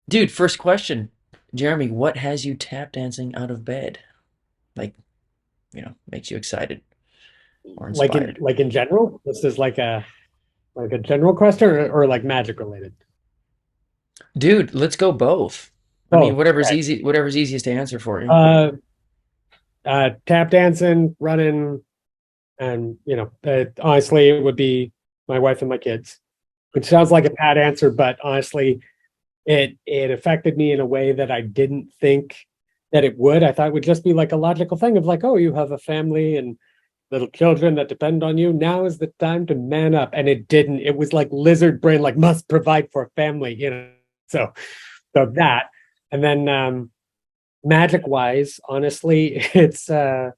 Dude, first question. Jeremy, what has you tap dancing out of bed? Like, makes you excited or inspired. Like in general? This is like a general question or like magic related? Dude, let's go both. I mean, Both. whatever's Okay. easy, whatever's easiest to answer for you. Uh, Tap dancing, running, and honestly, it would be my wife and my kids. Which sounds like a bad answer, but honestly, it affected me in a way that I didn't think that it would. I thought it would just be like a logical thing of like, oh, you have a family and little children that depend on you. Now is the time to man up. And it didn't. It was like lizard brain, like must provide for a family. So that. And then magic wise, honestly, it's the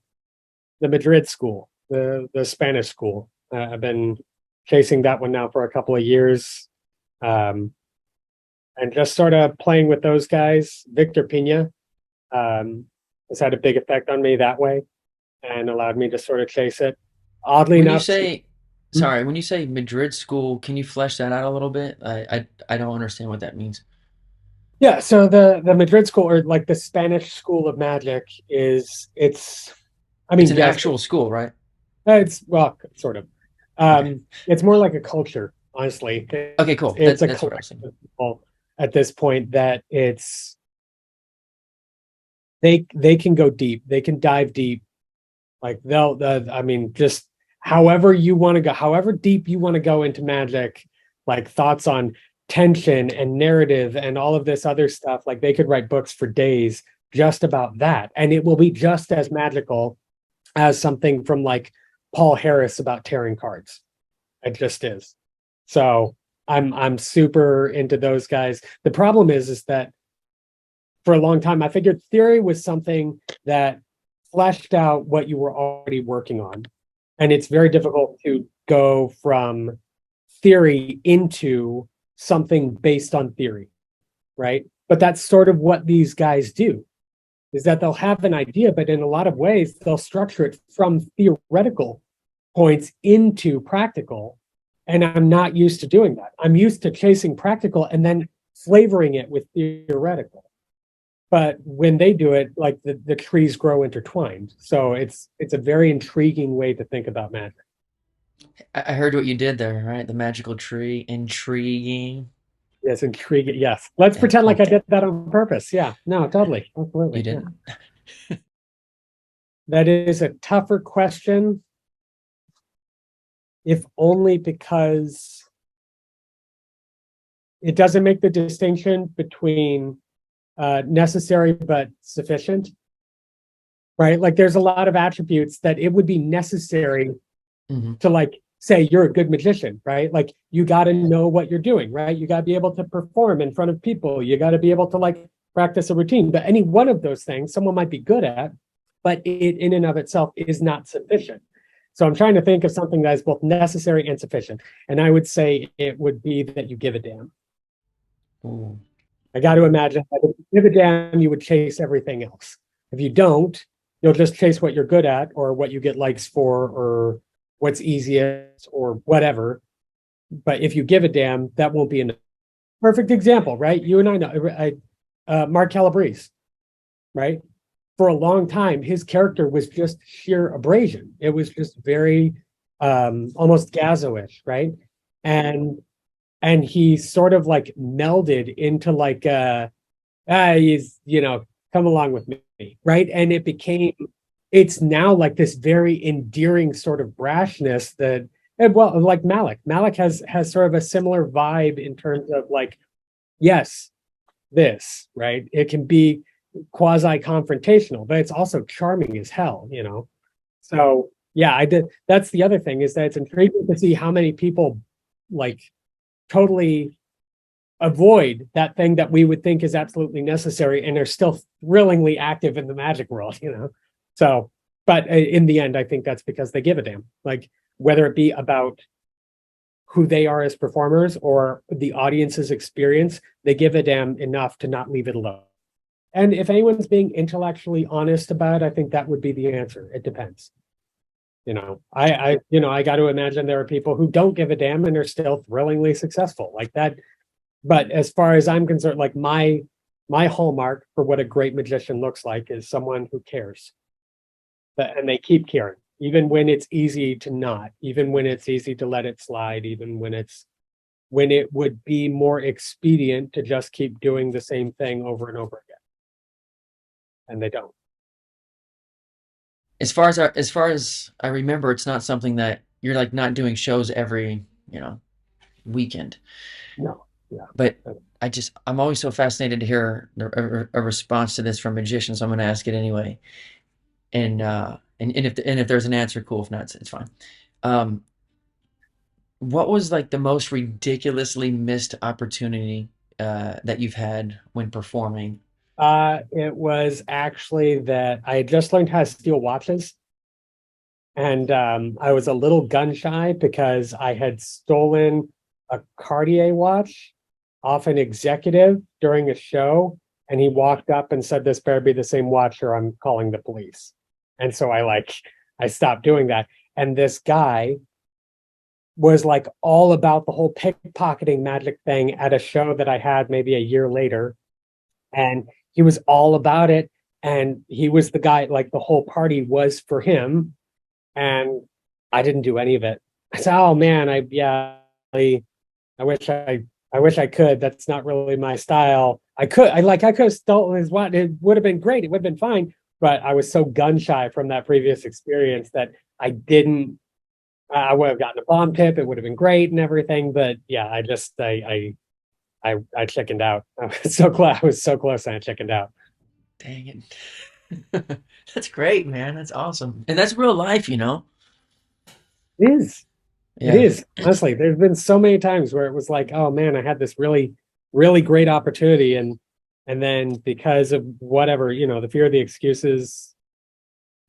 Madrid school, the Spanish school. I've been chasing that one now for a couple of years. Um, and just sort of playing with those guys. Victor Pina has had a big effect on me that way and allowed me to sort of chase it. Oddly When you enough, say, sorry, when you say Madrid school, can you flesh that out a little bit? I don't understand what that means. yeah. So the Madrid school or like the Spanish school of magic is it's. I It's mean, an yes, actual school, right? it's well, sort of. Okay. It's more like a culture, honestly. Okay, cool. It's a That's what I was collection saying. of people at this point that they can go deep, they can dive deep. Like I mean, just however you want to go, however deep you want to go into magic, like thoughts on tension and narrative and all of this other stuff. Like they could write books for days just about that, and it will be just as magical as something from like Paul Harris about tarot cards. It just is. So I'm super into those guys. The problem is that for a long time I figured theory was something that fleshed out what you were already working on. And it's very difficult to go from theory into something based on theory, right? But that's sort of what these guys do is that they'll have an idea, but in a lot of ways, they'll structure it from theoretical points into practical. And I'm not used to doing that. I'm used to chasing practical and then flavoring it with theoretical. But when they do it, like the trees grow intertwined. So it's a very intriguing way to think about magic. I heard what you did there, right? The magical tree, intriguing. Yes, intriguing. Yes. Let's Yeah, pretend like I okay. did that on purpose. Yeah. No, totally. You Absolutely. Yeah. didn't? That is a tougher question, if only because it doesn't make the distinction between necessary but sufficient, right? Like there's a lot of attributes that it would be necessary Hmm. to like say you're a good magician, right? Like you got to know what you're doing, right? You got to be able to perform in front of people. You got to be able to like practice a routine. But any one of those things someone might be good at, but it in and of itself is not sufficient. So I'm trying to think of something that is both necessary and sufficient. And I would say it would be that you give a damn. Ooh. I got to imagine that if you give a damn, you would chase everything else. If you don't, you'll just chase what you're good at or what you get likes for or what's easiest or whatever. But if you give a damn, that won't be enough. Perfect example, right? You and I know Mark Calabrese, right? For a long time, his character was just sheer abrasion. It was just very almost Gazo-ish, right? And and he sort of like melded into like he's come along with me, right? And it became it's now like this very endearing sort of brashness that and well like Malik has sort of a similar vibe in terms of like yes this right it can be quasi confrontational but it's also charming as hell. So yeah, I did. That's the other thing is that it's intriguing to see how many people like totally avoid that thing that we would think is absolutely necessary and are still thrillingly active in the magic world. So, but in the end, I think that's because they give a damn. Like whether it be about who they are as performers or the audience's experience, they give a damn enough to not leave it alone. And if anyone's being intellectually honest about it, I think that would be the answer. It depends. I got to imagine there are people who don't give a damn and are still thrillingly successful. Like that But as far as I'm concerned, like my hallmark for what a great magician looks like is someone who cares. And they keep caring, even when it's easy to not, even when it's easy to let it slide, even when it would be more expedient to just keep doing the same thing over and over again. And they don't. As far as I remember, it's not something that you're like not doing shows every, you know, weekend. No. Yeah. But I'm always so fascinated to hear a response to this from magicians. So I'm going to ask it anyway. And if there's an answer, cool. If not, it's fine. Um, what was like the most ridiculously missed opportunity that you've had when performing? It was actually that I had just learned how to steal watches. And I was a little gun shy because I had stolen a Cartier watch off an executive during a show. And he walked up and said, "This better be the same watch or I'm calling the police." And so I stopped doing that. And this guy was like all about the whole pickpocketing magic thing at a show that I had maybe a year later. And he was all about it. And he was the guy, like the whole party was for him. And I didn't do any of it. I said, "Oh man, I wish I wish I could. That's not really my style. I could have stolen his watch. It would have been great. It would have been fine." But I was so gun shy from that previous experience that I didn't. I would have gotten a bomb tip. It would have been great and everything. But yeah, I chickened out. I was so close. I was so close, and I chickened out. Dang it. That's great, man. That's awesome. And that's real life, you know? It is. It Yeah. is. Honestly, there's been so many times where it was like, "Oh man, I had this really great opportunity," and then because of whatever, the fear of the excuses.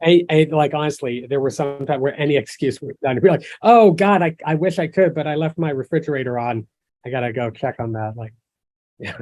Like honestly, there were some time where any excuse was done. Be like, "Oh God, I wish I could, but I left my refrigerator on. I gotta go check on that." Like, yeah.